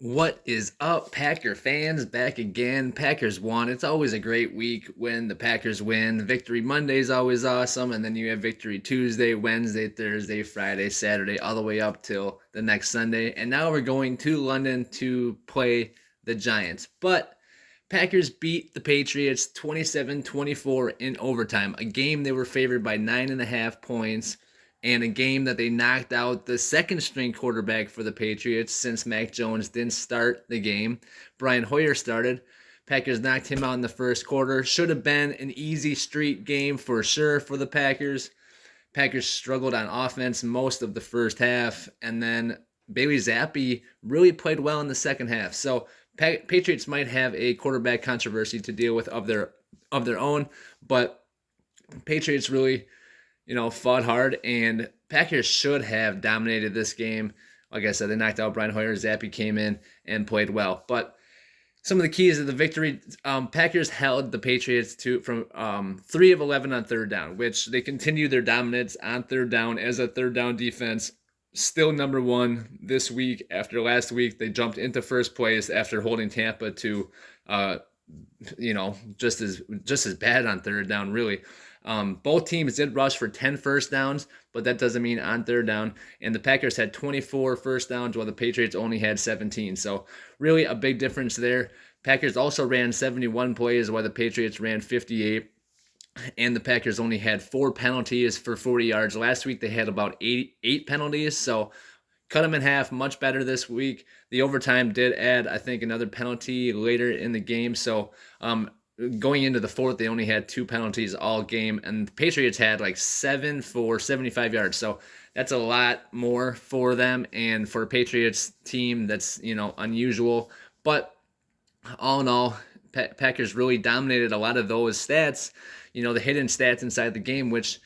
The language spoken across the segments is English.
What is up, Packer fans? Back again. Packers won. It's always a great week when the Packers win. Victory Monday is always awesome, and then you have Victory Tuesday, Wednesday, Thursday, Friday, Saturday, all the way up till the next Sunday. And now we're going to London to play the Giants. But Packers beat the Patriots 27-24 in overtime, a game they were favored by 9.5 points, and a game that they knocked out the second string quarterback for the Patriots since Mac Jones didn't start the game. Brian Hoyer started. Packers knocked him out in the first quarter. Should have been an easy street game for sure for the Packers. Packers struggled on offense most of the first half, and then Bailey Zappi really played well in the second half. So Patriots might have a quarterback controversy to deal with of their own, but Patriots really fought hard, and Packers should have dominated this game. Like I said, they knocked out Brian Hoyer. Zappi came in and played well. But some of the keys of the victory, Packers held the Patriots from 3 of 11 on third down, which they continued their dominance on third down as a third down defense. Still number one this week. After last week, they jumped into first place after holding Tampa to, just as bad on third down, really. Both teams did rush for 10 first downs, but that doesn't mean on third down. And the Packers had 24 first downs while the Patriots only had 17. So really a big difference there. Packers also ran 71 plays while the Patriots ran 58. And the Packers only had 4 penalties for 40 yards. Last week they had about eight penalties, so cut them in half, much better this week. The overtime did add, I think, another penalty later in the game. So going into the fourth, they only had 2 penalties all game, and the Patriots had like 7 for 75 yards. So that's a lot more for them, and for a Patriots team, that's unusual. But all in all, Packers really dominated a lot of those stats, the hidden stats inside the game, which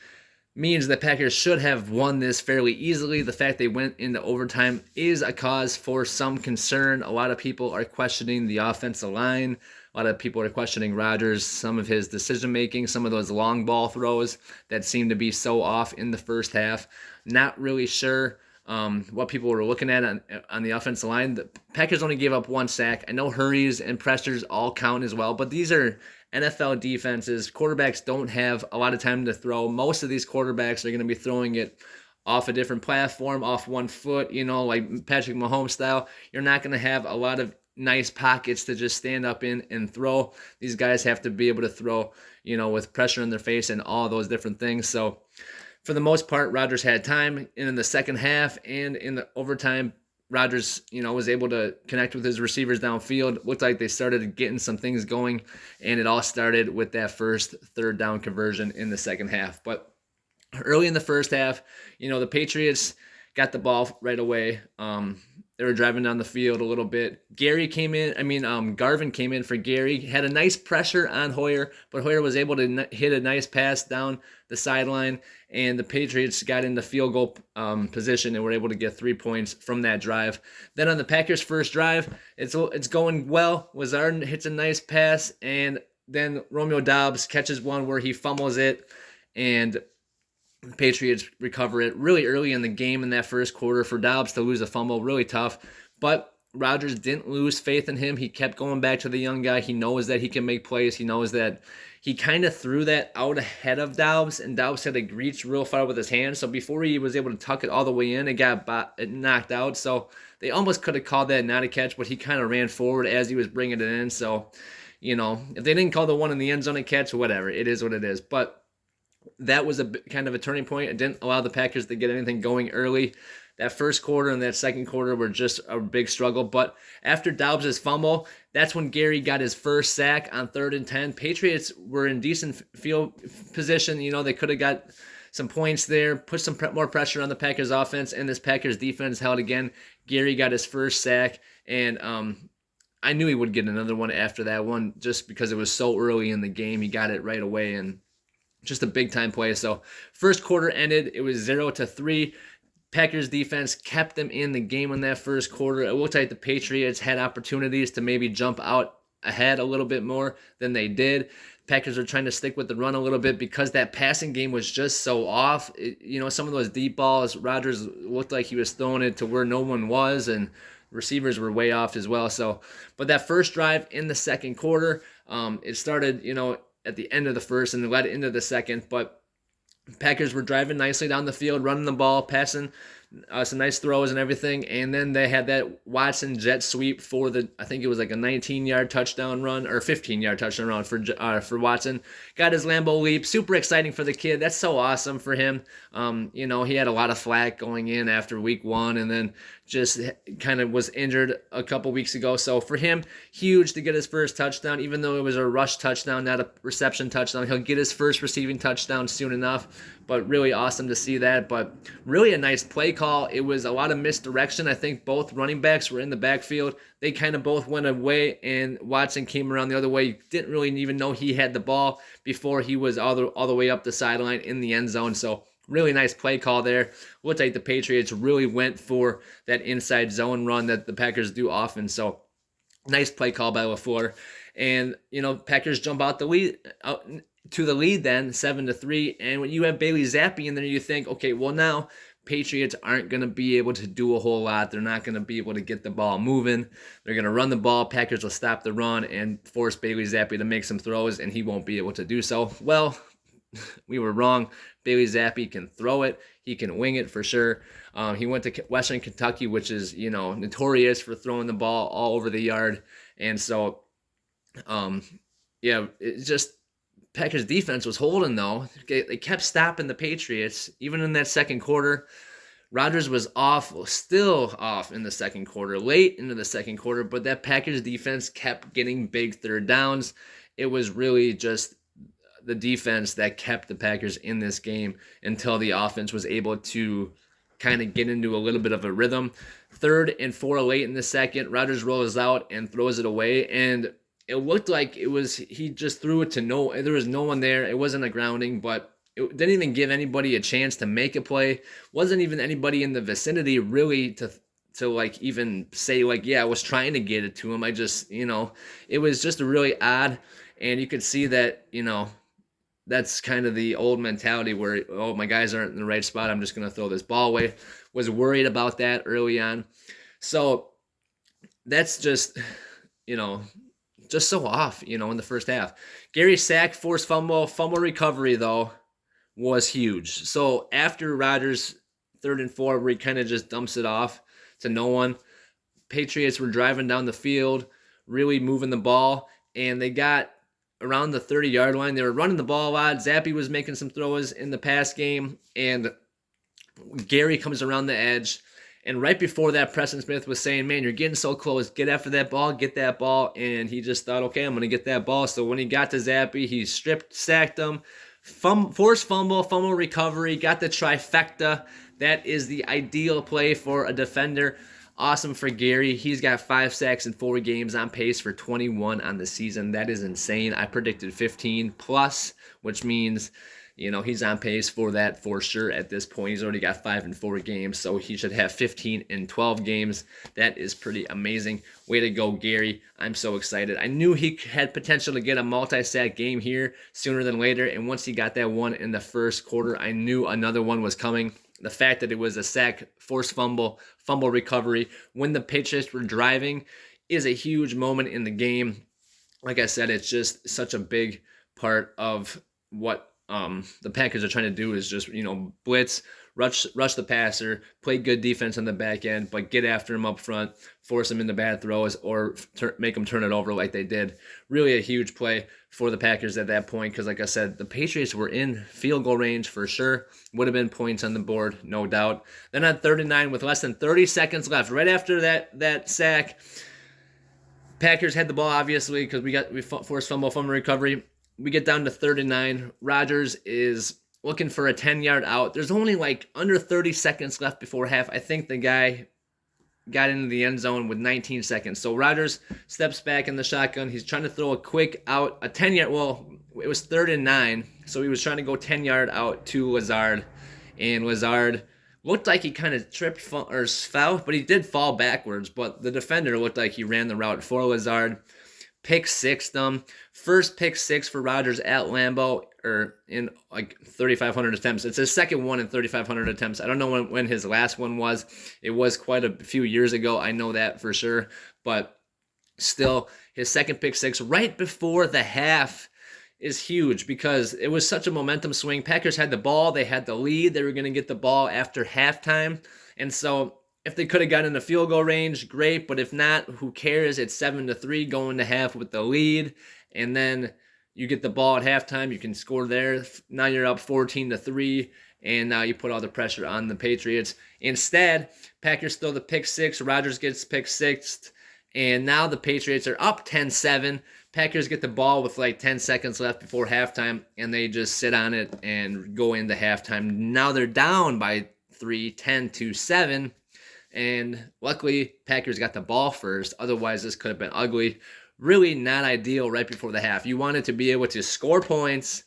means the Packers should have won this fairly easily. The fact they went into overtime is a cause for some concern. A lot of people are questioning the offensive line. A lot of people are questioning Rodgers, some of his decision-making, some of those long ball throws that seem to be so off in the first half. Not really sure what people were looking at on the offensive line. The Packers only gave up 1 sack. I know hurries and pressures all count as well, but these are NFL defenses. Quarterbacks don't have a lot of time to throw. Most of these quarterbacks are going to be throwing it off a different platform, off one foot, like Patrick Mahomes style. You're not going to have a lot of nice pockets to just stand up in and throw. These guys have to be able to throw, with pressure in their face and all those different things. So for the most part, Rodgers had time. And in the second half and in the overtime, Rodgers, was able to connect with his receivers downfield. Looked like they started getting some things going, and it all started with that first third down conversion in the second half. But early in the first half, the Patriots got the ball right away. They were driving down the field a little bit. Garvin came in for Gary. Had a nice pressure on Hoyer, but Hoyer was able to hit a nice pass down the sideline, and the Patriots got into field goal position and were able to get 3 points from that drive. Then on the Packers' first drive, it's going well. Lazard hits a nice pass, and then Romeo Doubs catches one where he fumbles it, and the Patriots recover it really early in the game in that first quarter. For Doubs to lose a fumble, really tough. But Rodgers didn't lose faith in him. He kept going back to the young guy. He knows that he can make plays. He knows that he kind of threw that out ahead of Doubs, and Doubs had to reach real far with his hand. So before he was able to tuck it all the way in, it knocked out. So they almost could have called that not a catch, but he kind of ran forward as he was bringing it in. So, if they didn't call the one in the end zone a catch, whatever. It is what it is. But that was a kind of a turning point. It didn't allow the Packers to get anything going early. That first quarter and that second quarter were just a big struggle. But after Doubs' fumble, that's when Gary got his first sack on 3rd and 10. Patriots were in decent field position. They could have got some points there, put some more pressure on the Packers offense, and this Packers defense held again. Gary got his first sack, and I knew he would get another one after that one just because it was so early in the game. He got it right away, and just a big-time play. So first quarter ended. It was 0-3. Packers defense kept them in the game in that first quarter. It looked like the Patriots had opportunities to maybe jump out ahead a little bit more than they did. Packers are trying to stick with the run a little bit because that passing game was just so off. Some of those deep balls, Rodgers looked like he was throwing it to where no one was, and receivers were way off as well. So, but that first drive in the second quarter, it started, at the end of the first and led into the second, but Packers were driving nicely down the field, running the ball, passing some nice throws and everything. And then they had that Watson jet sweep for I think it was like a 19-yard touchdown run or 15-yard touchdown run for Watson. Got his Lambeau leap. Super exciting for the kid. That's so awesome for him. He had a lot of flack going in after week 1 and then just kind of was injured a couple weeks ago. So for him, huge to get his first touchdown, even though it was a rush touchdown, not a reception touchdown. He'll get his first receiving touchdown soon enough, but really awesome to see that. But really a nice play call. It was a lot of misdirection. I think both running backs were in the backfield. They kind of both went away, and Watson came around the other way. Didn't really even know he had the ball before he was all the way up the sideline in the end zone. So really nice play call there. Looks like the Patriots really went for that inside zone run that the Packers do often. So nice play call by LaFleur. And, Packers jump out to the lead then, 7-3. And when you have Bailey Zappi in there, you think, okay, well now Patriots aren't going to be able to do a whole lot. They're not going to be able to get the ball moving. They're going to run the ball. Packers will stop the run and force Bailey Zappi to make some throws, and he won't be able to do so. Well, we were wrong. Bailey Zappi can throw it. He can wing it for sure. He went to Western Kentucky, which is, notorious for throwing the ball all over the yard. And so, it's just Packers defense was holding, though. They kept stopping the Patriots, even in that second quarter. Rodgers was still off in the second quarter, late into the second quarter, but that Packers defense kept getting big third downs. It was really just the defense that kept the Packers in this game until the offense was able to kind of get into a little bit of a rhythm. 3rd and 4 late in the second, Rodgers rolls out and throws it away, and it looked like he just threw it to there was no one there. It wasn't a grounding, but it didn't even give anybody a chance to make a play. Wasn't even anybody in the vicinity really to like even say like, yeah, I was trying to get it to him. I just, it was just a really odd, and you could see that, that's kind of the old mentality where, oh, my guys aren't in the right spot. I'm just going to throw this ball away. Was worried about that early on. So that's just, just so off, in the first half. Gary's sack, forced fumble recovery, though, was huge. So after Rodgers' 3rd and 4, where he kind of just dumps it off to no one, Patriots were driving down the field, really moving the ball, and they got around the 30-yard line. They were running the ball a lot. Zappi was making some throws in the pass game, and Gary comes around the edge. And right before that, Preston Smith was saying, man, you're getting so close. Get after that ball. Get that ball. And he just thought, okay, I'm going to get that ball. So when he got to Zappi, he sacked him. Forced fumble recovery, got the trifecta. That is the ideal play for a defender. Awesome for Gary. He's got 5 sacks in 4 games, on pace for 21 on the season. That is insane. I predicted 15 plus, which means, he's on pace for that for sure at this point. He's already got 5 in 4 games, so he should have 15 in 12 games. That is pretty amazing. Way to go, Gary. I'm so excited. I knew he had potential to get a multi-sack game here sooner than later, and once he got that one in the first quarter, I knew another one was coming. The fact that it was a sack, forced fumble recovery when the Patriots were driving is a huge moment in the game. Like I said, it's just such a big part of what the Packers are trying to do is just, blitz, rush the passer, play good defense on the back end, but get after him up front, force him into bad throws, or make them turn it over like they did. Really a huge play for the Packers at that point because, like I said, the Patriots were in field goal range for sure. Would have been points on the board, no doubt. Then on 39 with less than 30 seconds left, right after that sack, Packers had the ball, obviously, because we forced fumble recovery. We get down to 39. Rodgers is looking for a 10-yard out. There's only like under 30 seconds left before half. I think the guy got into the end zone with 19 seconds. So Rodgers steps back in the shotgun. He's trying to throw a quick out, a 10-yard. Well, it was 3rd and 9, so he was trying to go 10-yard out to Lazard. And Lazard looked like he kind of tripped or fell, but he did fall backwards. But the defender looked like he ran the route for Lazard. pick six them. First pick six for Rodgers at Lambeau, or in like 3,500 attempts. It's his second one in 3,500 attempts. I don't know when his last one was. It was quite a few years ago. I know that for sure. But still, his second pick six right before the half is huge because it was such a momentum swing. Packers had the ball. They had the lead. They were going to get the ball after halftime. And so if they could have gotten in the field goal range, great. But if not, who cares? It's 7-3 going to half with the lead. And then you get the ball at halftime. You can score there. Now you're up 14-3. And now you put all the pressure on the Patriots. Instead, Packers throw the pick six. Rodgers gets pick sixth. And now the Patriots are up 10-7. Packers get the ball with like 10 seconds left before halftime, and they just sit on it and go into halftime. Now they're down by 3, 10-7, and luckily Packers got the ball first. Otherwise, this could have been ugly. Really not ideal right before the half. You wanted to be able to score points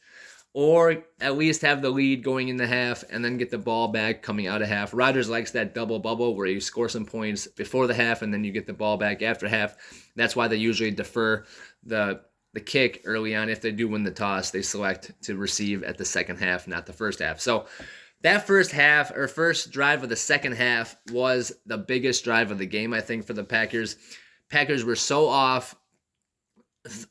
or at least have the lead going in the half and then get the ball back coming out of half. Rodgers likes that double bubble where you score some points before the half and then you get the ball back after half. That's why they usually defer the kick early on. If they do win the toss, they select to receive at the second half, not the first half. So that first half or first drive of the second half was the biggest drive of the game, I think, for the Packers. Packers were so off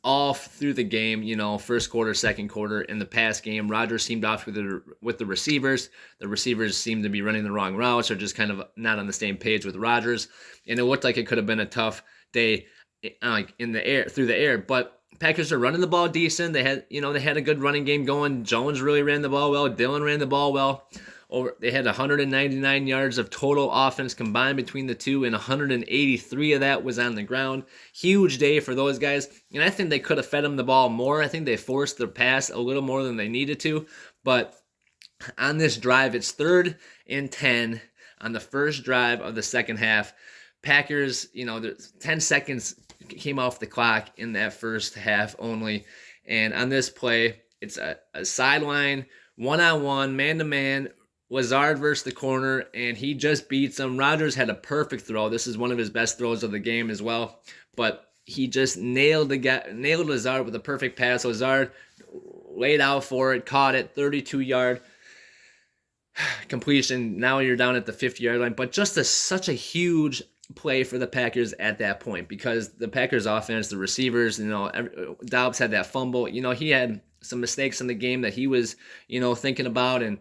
all through the game, first quarter, second quarter. In the pass game, Rodgers seemed off with the receivers. The receivers seemed to be running the wrong routes or just kind of not on the same page with Rodgers. And it looked like it could have been a tough day in the air, through the air. But Packers are running the ball decent. They had a good running game going. Jones really ran the ball well. Dillon ran the ball well. They had 199 yards of total offense combined between the two, and 183 of that was on the ground. Huge day for those guys, and I think they could have fed them the ball more. I think they forced their pass a little more than they needed to, but on this drive, it's 3rd and 10 on the first drive of the second half. Packers, 10 seconds came off the clock in that first half only, and on this play, it's a sideline, one-on-one, man-to-man, Lazard versus the corner, and he just beats him. Rodgers had a perfect throw. This is one of his best throws of the game as well. But he just nailed Lazard with a perfect pass. Lazard laid out for it, caught it, 32-yard completion. Now you're down at the 50-yard line. But just such a huge play for the Packers at that point because the Packers offense, the receivers, Dobbs had that fumble. He had some mistakes in the game that he was, thinking about, and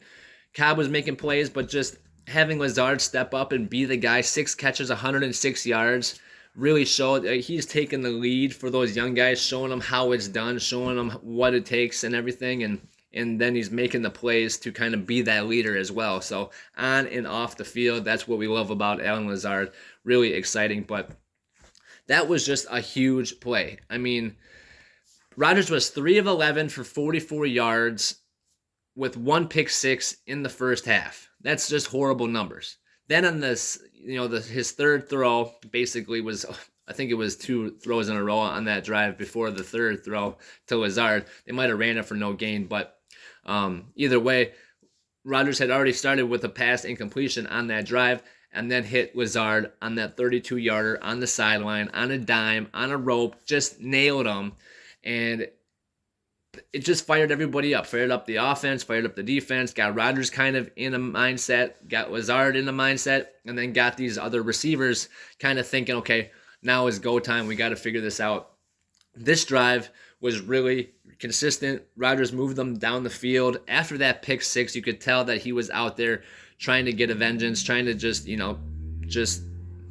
Cobb was making plays, but just having Lazard step up and be the guy, 6 catches, 106 yards, really showed he's taking the lead for those young guys, showing them how it's done, showing them what it takes and everything, and then he's making the plays to kind of be that leader as well. So on and off the field, that's what we love about Allen Lazard. Really exciting, but that was just a huge play. I mean, Rodgers was 3 of 11 for 44 yards, with 1 pick six in the first half. That's just horrible numbers. Then on this, his third throw basically was, I think it was 2 throws in a row on that drive before the third throw to Lazard. They might have ran it for no gain, but either way, Rodgers had already started with a pass incompletion on that drive and then hit Lazard on that 32-yarder on the sideline, on a dime, on a rope, just nailed him. And it just fired everybody up, fired up the offense, fired up the defense, got Rodgers kind of in a mindset, got Lazard in a mindset, and then got these other receivers kind of thinking, okay, now is go time. We got to figure this out. This drive was really consistent. Rodgers moved them down the field. After that pick six, you could tell that he was out there trying to get a vengeance, trying to just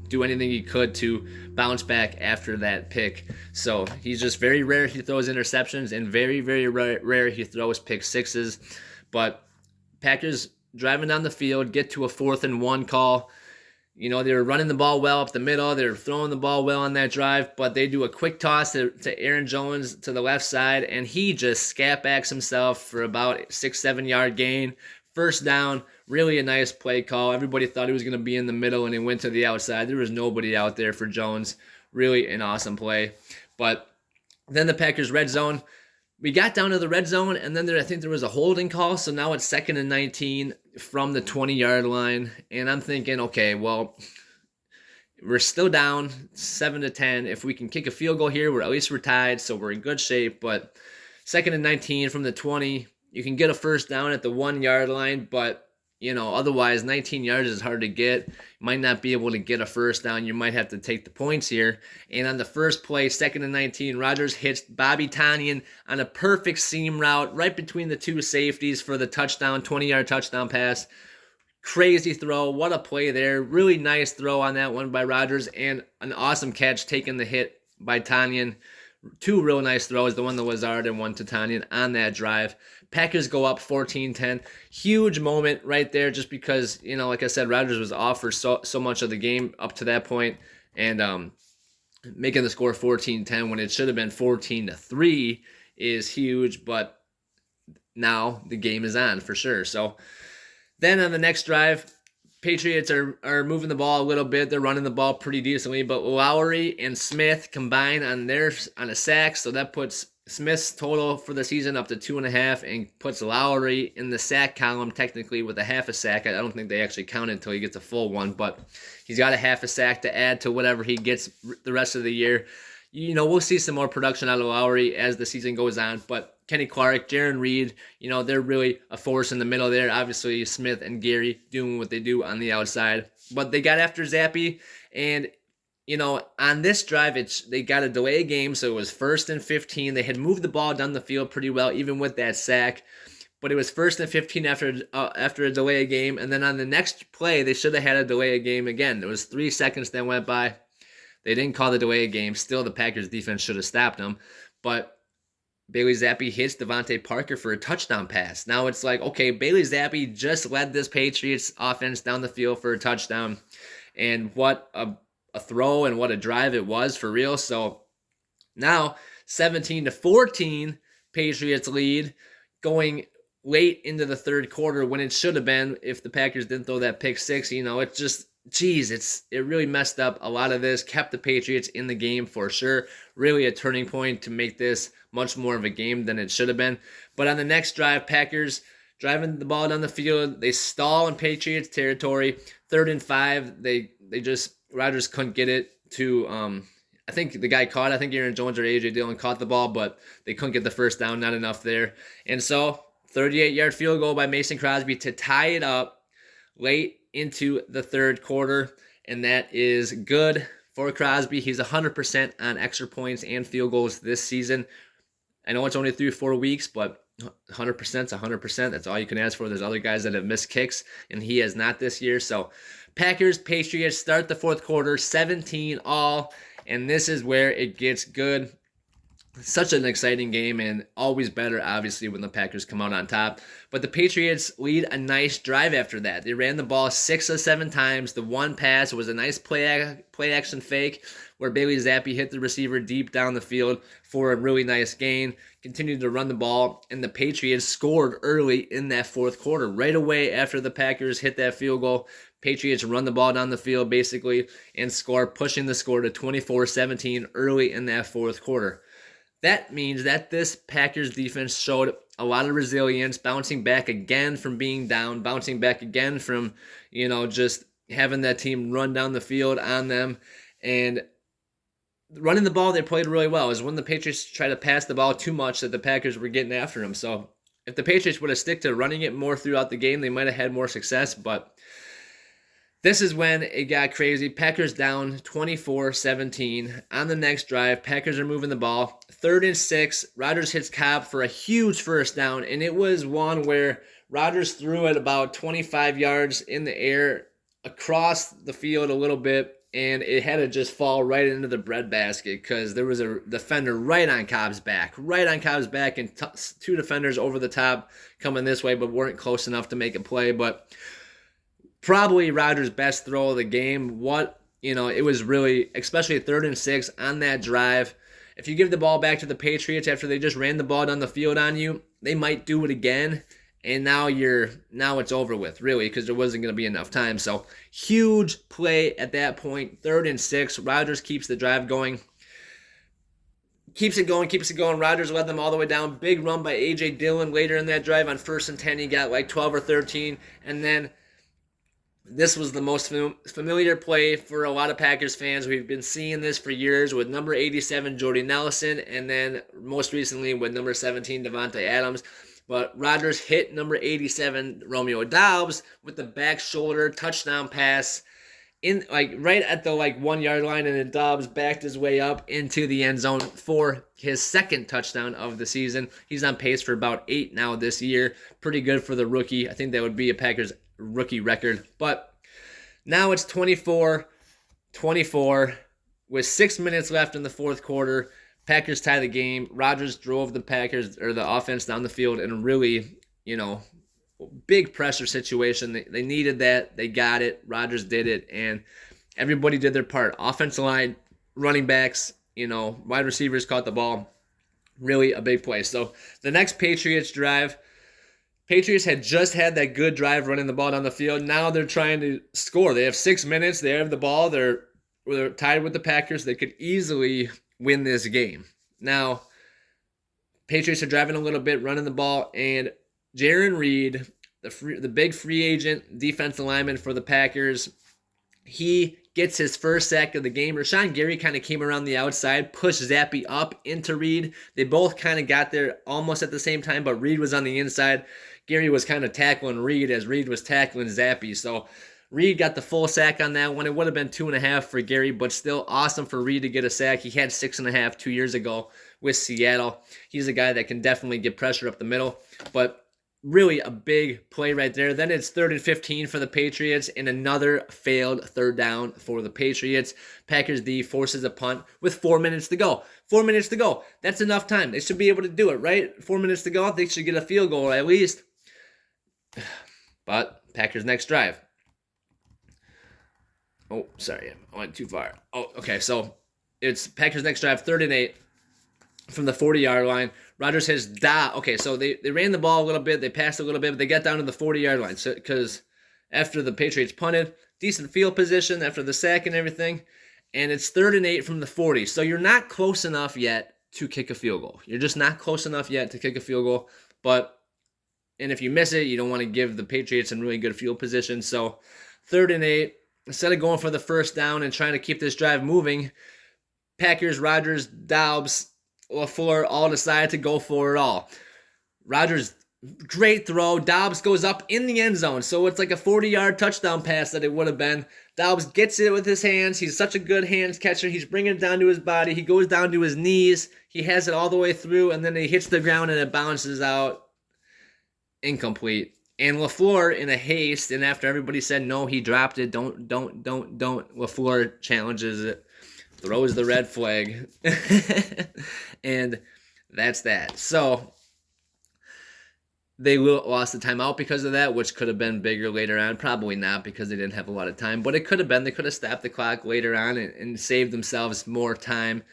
do anything he could to bounce back after that pick. So he's just very rare he throws interceptions and very, very rare he throws pick sixes. But Packers driving down the field, get to a 4th and 1 call. They were running the ball well up the middle. They were throwing the ball well on that drive, but they do a quick toss to Aaron Jones to the left side, and he just scat backs himself for about 6-7 yard gain. First down, really a nice play call. Everybody thought he was going to be in the middle, and he went to the outside. There was nobody out there for Jones. Really an awesome play. But then the Packers red zone. We got down to the red zone, and then I think there was a holding call, so now it's 2nd and 19 from the 20-yard line. And I'm thinking, okay, well, We're still down 7-10. If we can kick a field goal here, at least we're tied, so we're in good shape. But 2nd and 19 from the 20, you can get a first down at the 1 yard line, but otherwise 19 yards is hard to get. You might not be able to get a first down. You might have to take the points here. And on the first play, 2nd and 19, Rodgers hits Bobby Tonyan on a perfect seam route right between the two safeties for the touchdown, 20-yard touchdown pass. Crazy throw. What a play there. Really nice throw on that one by Rodgers, and an awesome catch taking the hit by Tonyan. Two real nice throws, the one to Lazard and one to Tonyan on that drive. Packers go up 14-10. Huge moment right there just because, like I said, Rodgers was off for so much of the game up to that point, and making the score 14-10 when it should have been 14-3 is huge, but now the game is on for sure. So then on the next drive, Patriots are moving the ball a little bit. They're running the ball pretty decently, but Lowry and Smith combine on a sack, so that puts Smith's total for the season up to 2.5 and puts Lowry in the sack column technically with a half a sack. I don't think they actually count it until he gets a full one, but he's got a half a sack to add to whatever he gets the rest of the year. We'll see some more production out of Lowry as the season goes on, but Kenny Clark, Jaron Reed, they're really a force in the middle there. Obviously, Smith and Gary doing what they do on the outside. But they got after Zappe, and, on this drive, they got a delay game, so it was 1st and 15. They had moved the ball down the field pretty well, even with that sack. But it was 1st and 15 after a delay game, and then on the next play, they should have had a delay game again. There was 3 seconds that went by. They didn't call the delay game. Still, the Packers defense should have stopped them. But Bailey Zappe hits Devontae Parker for a touchdown pass. Now it's like, okay, Bailey Zappe just led this Patriots offense down the field for a touchdown. And what a throw and what a drive it was for real. So now 17-14, Patriots lead going late into the third quarter when it should have been if the Packers didn't throw that pick six. It's just, it really messed up a lot of this, kept the Patriots in the game for sure. Really a turning point to make this much more of a game than it should have been. But on the next drive, Packers driving the ball down the field, they stall in Patriots territory. 3rd and 5, Rodgers couldn't get it to, I think the guy caught, I think Aaron Jones or A.J. Dillon caught the ball, but they couldn't get the first down, not enough there. And so 38-yard field goal by Mason Crosby to tie it up late into the third quarter, and that is good for Crosby. He's 100% on extra points and field goals this season. I know it's only 3 or 4 weeks, but 100% is 100%. That's all you can ask for. There's other guys that have missed kicks, and he has not this year. So Packers, Patriots start the fourth quarter, 17 all, and this is where it gets good. Such an exciting game, and always better, obviously, when the Packers come out on top. But the Patriots lead a nice drive after that. They ran the ball 6 of 7 times. The one pass was a nice play action fake where Bailey Zappe hit the receiver deep down the field for a really nice gain. Continued to run the ball, and the Patriots scored early in that fourth quarter. Right away after the Packers hit that field goal, Patriots run the ball down the field, basically, and score, pushing the score to 24-17 early in that fourth quarter. That means that this Packers defense showed a lot of resilience, bouncing back again from being down, bouncing back again from, just having that team run down the field on them. And running the ball, they played really well. It was when the Patriots tried to pass the ball too much that the Packers were getting after them. So if the Patriots would have stick to running it more throughout the game, they might have had more success. But this is when it got crazy. Packers down 24-17. On the next drive, Packers are moving the ball. 3rd and 6, Rodgers hits Cobb for a huge first down, and it was one where Rodgers threw it about 25 yards in the air across the field a little bit, and it had to just fall right into the breadbasket because there was a defender right on Cobb's back, and 2 defenders over the top coming this way, but weren't close enough to make a play. But probably Rodgers' best throw of the game. It was really, especially 3rd and 6 on that drive. If you give the ball back to the Patriots after they just ran the ball down the field on you, they might do it again. And now it's over with, really, because there wasn't going to be enough time. So huge play at that point. 3rd and 6. Rodgers keeps the drive going. Keeps it going. Rodgers led them all the way down. Big run by A.J. Dillon later in that drive on 1st and 10. He got like 12 or 13. And then This was the most familiar play for a lot of Packers fans. We've been seeing this for years with number 87, Jordy Nelson, and then most recently with number 17, Davante Adams. But Rodgers hit number 87, Romeo Doubs, with the back shoulder touchdown pass in right at the 1 yard line, and then Dobbs backed his way up into the end zone for his second touchdown of the season. He's on pace for about 8 now this year. Pretty good for the rookie. I think that would be a Packers rookie record. But now it's 24-24 with 6 minutes left in the fourth quarter. Packers tie the game. Rodgers drove the offense down the field in a really, big pressure situation. They needed that. They got it. Rodgers did it, and everybody did their part. Offensive line, running backs, wide receivers caught the ball. Really a big play. So the next Patriots drive, Patriots had just had that good drive running the ball down the field. Now they're trying to score. They have 6 minutes. They have the ball. They're tied with the Packers. They could easily win this game. Now, Patriots are driving a little bit, running the ball, and Jarran Reed, the big free agent defensive lineman for the Packers, he gets his first sack of the game. Rashawn Gary kind of came around the outside, pushed Zappe up into Reed. They both kind of got there almost at the same time, but Reed was on the inside. Gary was kind of tackling Reed as Reed was tackling Zappe. So Reed got the full sack on that one. It would have been 2.5 for Gary, but still awesome for Reed to get a sack. He had 6.5 2 years ago with Seattle. He's a guy that can definitely get pressure up the middle, but really a big play right there. Then it's 3rd and 15 for the Patriots, and another failed third down for the Patriots. Packers D forces a punt with 4 minutes to go. 4 minutes to go. That's enough time. They should be able to do it, right? 4 minutes to go. They should get a field goal at least. But Packers next drive. Oh, sorry, I went too far. Oh, okay, so it's Packers next drive, 3rd and 8 from the 40-yard line. Rodgers has okay, so they ran the ball a little bit, they passed a little bit, but they got down to the 40-yard line. So because after the Patriots punted, decent field position after the sack and everything, and it's 3rd and 8 from the 40. So you're not close enough yet to kick a field goal. You're just not close enough yet to kick a field goal. And if you miss it, you don't want to give the Patriots in really good field position. So 3rd and 8. Instead of going for the first down and trying to keep this drive moving, Packers, Rodgers, Doubs, LaFleur all decide to go for it all. Rodgers, great throw. Doubs goes up in the end zone. So it's like a 40-yard touchdown pass that it would have been. Doubs gets it with his hands. He's such a good hands catcher. He's bringing it down to his body. He goes down to his knees. He has it all the way through, and then he hits the ground and it bounces out. Incomplete. And LaFleur, in a haste, and after everybody said no, he dropped it. Don't. LaFleur challenges it, throws the red flag, and that's that. So they lost the timeout because of that, which could have been bigger later on. Probably not, because they didn't have a lot of time, but it could have been. They could have stopped the clock later on and saved themselves more time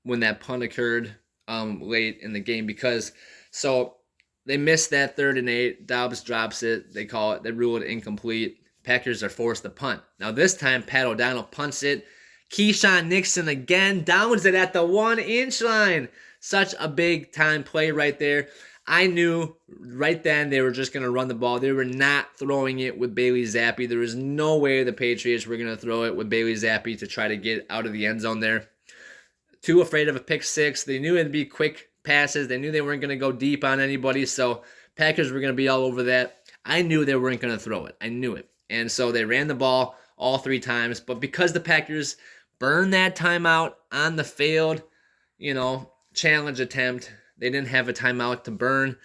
when that punt occurred late in the game. They missed that 3rd and 8. Dobbs drops it. They rule it incomplete. Packers are forced to punt. Now this time, Pat O'Donnell punts it. Keyshawn Nixon again downs it at the 1-inch line. Such a big time play right there. I knew right then they were just going to run the ball. They were not throwing it with Bailey Zappe. There was no way the Patriots were going to throw it with Bailey Zappe to try to get out of the end zone there. Too afraid of a pick six. They knew it'd be quick passes. They knew they weren't going to go deep on anybody, so Packers were going to be all over that. I knew they weren't going to throw it. I knew it. And so they ran the ball all 3 times, but because the Packers burned that timeout on the failed, challenge attempt, they didn't have a timeout to burn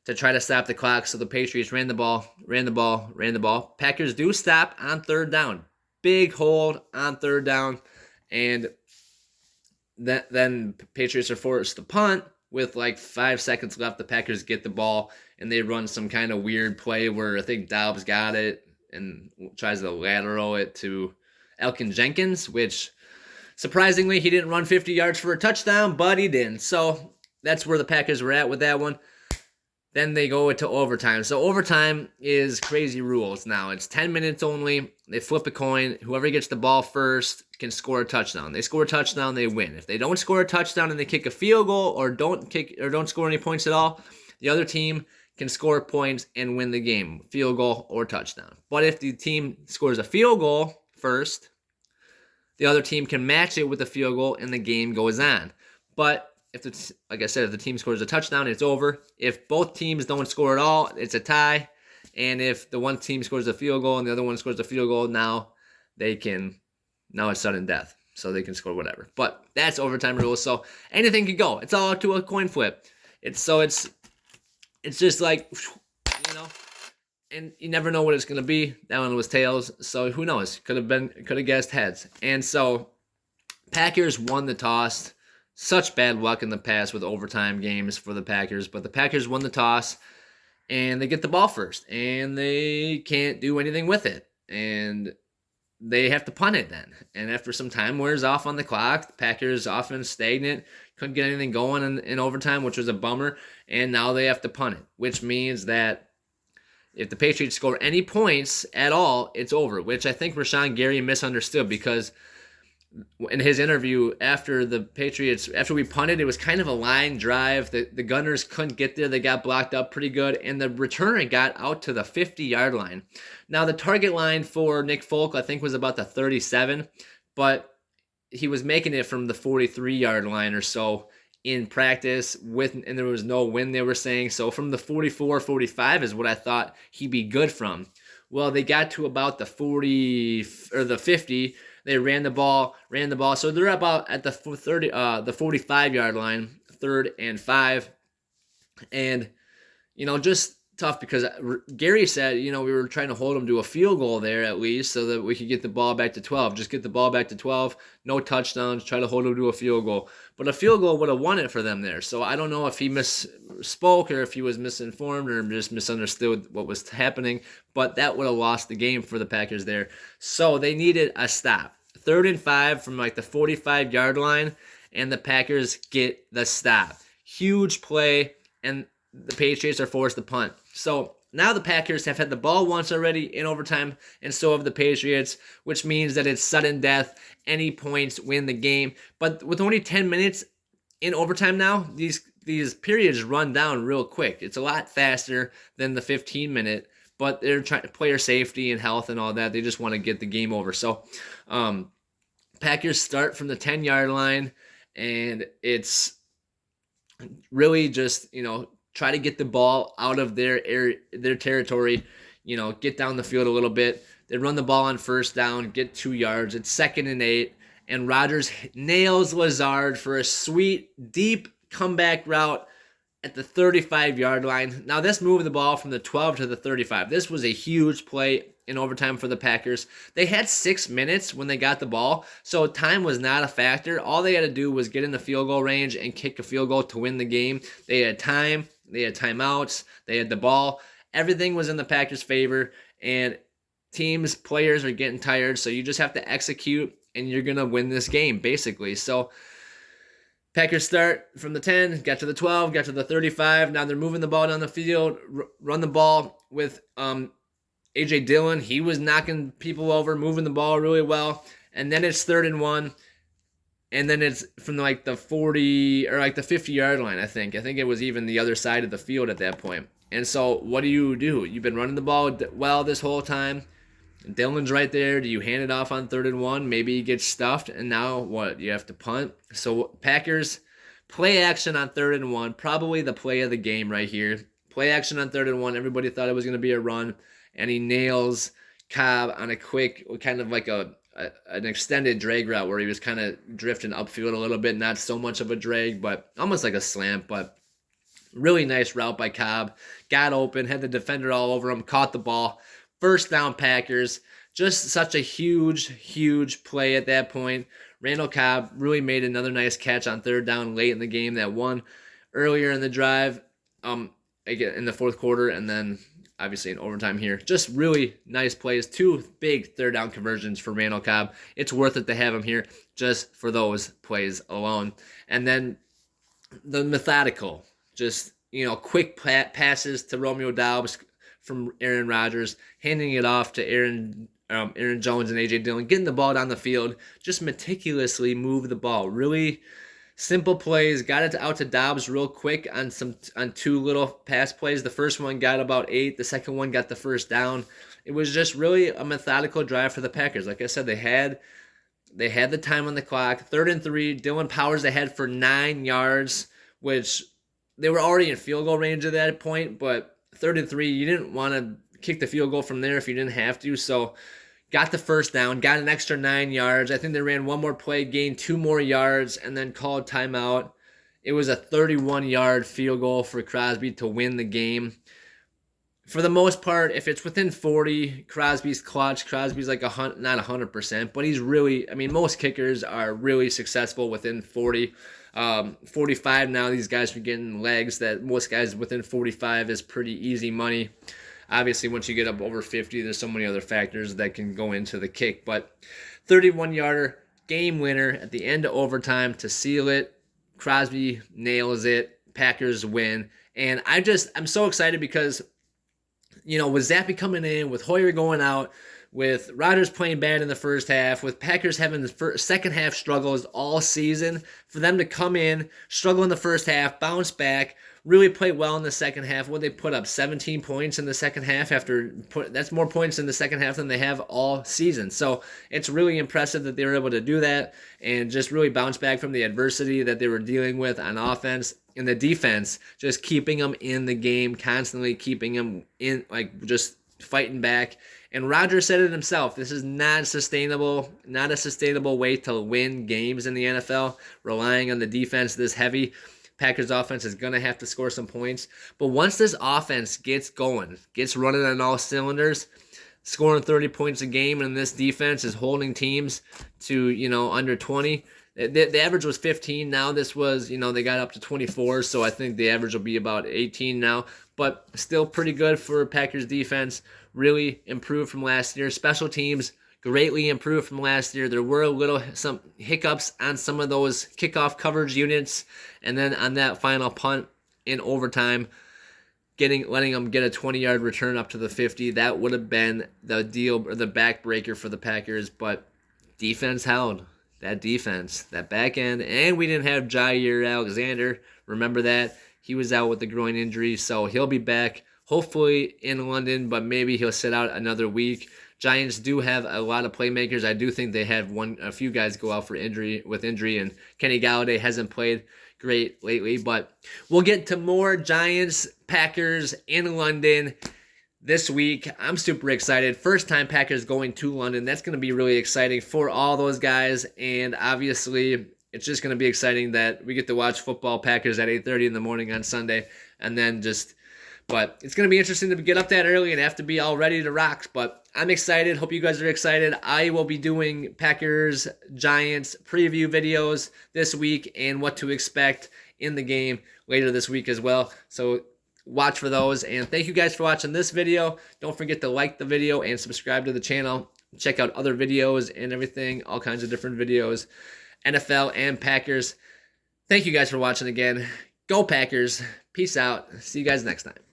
to try to stop the clock, so the Patriots ran the ball. Packers do stop on 3rd down. Big hold on 3rd down, and then Patriots are forced to punt. With 5 seconds left, the Packers get the ball, and they run some kind of weird play where I think Dobbs got it and tries to lateral it to Elkin Jenkins, which, surprisingly, he didn't run 50 yards for a touchdown, but he didn't. So that's where the Packers were at with that one. Then they go into overtime. So overtime is crazy rules now. It's 10 minutes only. They flip a coin. Whoever gets the ball first can score a touchdown. They score a touchdown, they win. If they don't score a touchdown and they kick a field goal or don't score any points at all, the other team can score points and win the game, field goal or touchdown. But if the team scores a field goal first, the other team can match it with a field goal and the game goes on. But like I said, if the team scores a touchdown, it's over. If both teams don't score at all, it's a tie. And if the one team scores a field goal and the other one scores a field goal, now it's sudden death. So they can score whatever. But that's overtime rules. So anything could go. It's all up to a coin flip. It's just like, and you never know what it's going to be. That one was tails. So who knows? Could have guessed heads. And so Packers won the toss. Such bad luck in the past with overtime games for the Packers. But the Packers won the toss, and they get the ball first. And they can't do anything with it. And they have to punt it then. And after some time wears off on the clock, the Packers offense stagnant, couldn't get anything going in overtime, which was a bummer. And now they have to punt it, which means that if the Patriots score any points at all, it's over, which I think Rashawn Gary misunderstood, because in his interview after we punted, it was kind of a line drive. The Gunners couldn't get there. They got blocked up pretty good, and the returner got out to the 50-yard line. Now, the target line for Nick Folk, I think, was about the 37, but he was making it from the 43-yard line or so in practice, and there was no wind, they were saying. So from the 44, 45 is what I thought he'd be good from. Well, they got to about the 40 or the 50. They ran the ball. So they're about at the 45-yard line, 3rd and 5. And, just tough, because Gary said, we were trying to hold them to a field goal there at least so that we could get the ball back to 12. Just get the ball back to 12, no touchdowns, try to hold them to a field goal. But a field goal would have won it for them there. So I don't know if he misspoke or if he was misinformed or just misunderstood what was happening, but that would have lost the game for the Packers there. So they needed a stop. 3rd and 5 from like the 45-yard line, and the Packers get the stop. Huge play, and the Patriots are forced to punt. So now the Packers have had the ball once already in overtime, and so have the Patriots, which means that it's sudden death. Any points win the game. But with only 10 minutes in overtime now, these periods run down real quick. It's a lot faster than the 15-minute, but they're trying to player safety and health and all that. They just want to get the game over. So Packers start from the 10-yard line, and it's really just, try to get the ball out of their territory, get down the field a little bit. They run the ball on 1st down, get 2 yards. It's 2nd and 8, and Rodgers nails Lazard for a sweet, deep comeback route at the 35-yard line. Now, this moved the ball from the 12 to the 35. This was a huge play in overtime for the Packers. They had 6 minutes when they got the ball, so time was not a factor. All they had to do was get in the field goal range and kick a field goal to win the game. They had time. They had timeouts. They had the ball. Everything was in the Packers' favor, and players are getting tired, so you just have to execute, and you're going to win this game, basically. So Packers start from the 10, got to the 12, got to the 35. Now they're moving the ball down the field, run the ball with A.J. Dillon. He was knocking people over, moving the ball really well. And then it's 3rd and 1. And then it's from like the 40 or like the 50-yard line, I think. I think it was even the other side of the field at that point. And so what do? You've been running the ball well this whole time. Dillon's right there. Do you hand it off on 3rd and 1? Maybe he gets stuffed. And now what? You have to punt. So Packers play action on 3rd and 1. Probably the play of the game right here. Play action on 3rd and 1. Everybody thought it was going to be a run. And he nails Cobb on a quick, kind of like an extended drag route where he was kind of drifting upfield a little bit. Not so much of a drag, but almost like a slant. But really nice route by Cobb. Got open, had the defender all over him, caught the ball. 1st down Packers. Just such a huge, huge play at that point. Randall Cobb really made another nice catch on 3rd down late in the game. That one earlier in the drive, again in the 4th quarter, and then obviously in overtime here. Just really nice plays. 2 big 3rd down conversions for Randall Cobb. It's worth it to have him here just for those plays alone. And then the methodical, just, quick passes to Romeo Doubs from Aaron Rodgers, handing it off to Aaron Jones and A.J. Dillon, getting the ball down the field, just meticulously move the ball. Really simple plays, got it out to Dobbs real quick on two little pass plays. The first one got about 8, the second one got the first down. It was just really a methodical drive for the Packers. Like I said, they had the time on the clock. 3rd and 3, Dylan Powers ahead for 9 yards, which they were already in field goal range at that point, but 3rd and 3, you didn't want to kick the field goal from there if you didn't have to. So got the first down, got an extra 9 yards. I think they ran one more play, gained 2 more yards, and then called timeout. It was a 31-yard field goal for Crosby to win the game. For the most part, if it's within 40, Crosby's clutch. Crosby's like not 100%, but he's really, I mean, most kickers are really successful within 40. 45 now, these guys are getting legs that most guys within 45 is pretty easy money. Obviously, once you get up over 50, there's so many other factors that can go into the kick. But 31-yarder, game winner at the end of overtime to seal it. Crosby nails it. Packers win. And I'm so excited because, you know, with Zappi coming in, with Hoyer going out, with Rodgers playing bad in the first half, with Packers having the second half struggles all season, for them to come in, struggle in the first half, bounce back, really play well in the second half. What they put up 17 points in the second half that's more points in the second half than they have all season. So it's really impressive that they were able to do that and just really bounce back from the adversity that they were dealing with on offense. And the defense, just keeping them in the game, constantly keeping them in, like just fighting back. And Rodgers said it himself, this is not a sustainable way to win games in the NFL, relying on the defense this heavy. Packers offense is going to have to score some points. But once this offense gets going, gets running on all cylinders, scoring 30 points a game, and this defense is holding teams to, you know, under 20, the average was 15. Now this was, you know, they got up to 24, so I think the average will be about 18 now. But still pretty good for Packers defense. Really improved from last year. Special teams greatly improved from last year. There were some hiccups on some of those kickoff coverage units, and then on that final punt in overtime, letting them get a 20-yard return up to the 50. That would have been the deal or the backbreaker for the Packers, but defense held. That defense, that back end, and we didn't have Jair Alexander. Remember that? He was out with the groin injury, so he'll be back hopefully in London, but maybe he'll sit out another week. Giants do have a lot of playmakers. I do think they had a few guys go out with injury, and Kenny Galladay hasn't played great lately, but we'll get to more Giants, Packers in London this week. I'm super excited. First time Packers going to London. That's going to be really exciting for all those guys. And obviously, it's just going to be exciting that we get to watch football Packers at 8:30 in the morning on Sunday. And then but it's going to be interesting to get up that early and have to be all ready to rock. But I'm excited. Hope you guys are excited. I will be doing Packers Giants preview videos this week and what to expect in the game later this week as well. So watch for those, and thank you guys for watching this video. Don't forget to like the video and subscribe to the channel. Check out other videos and everything, all kinds of different videos, NFL and Packers. Thank you guys for watching again. Go Packers. Peace out. See you guys next time.